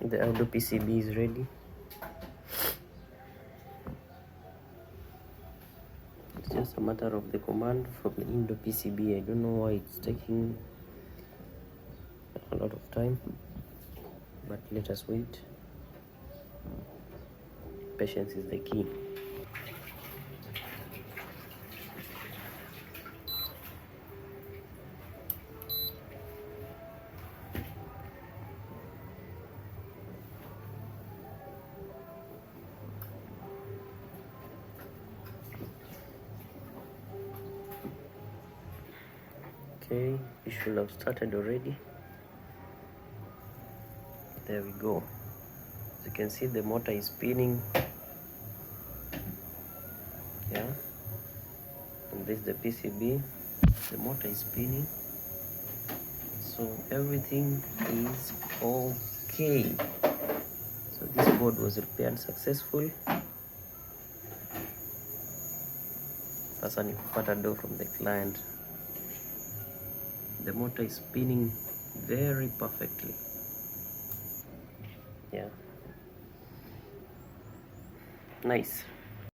The audio PCB is ready. It's just a matter of the command from the Indo PCB. I don't know why it's taking a lot of time, but let us wait. Patience is the key. Okay, it should have started already. There we go. As you can see, the motor is spinning. Yeah, and this is the PCB. The motor is spinning, so everything is okay. So this board was repaired successful. Sasa ni kupata do from the client. The motor is spinning very perfectly. Yeah, nice.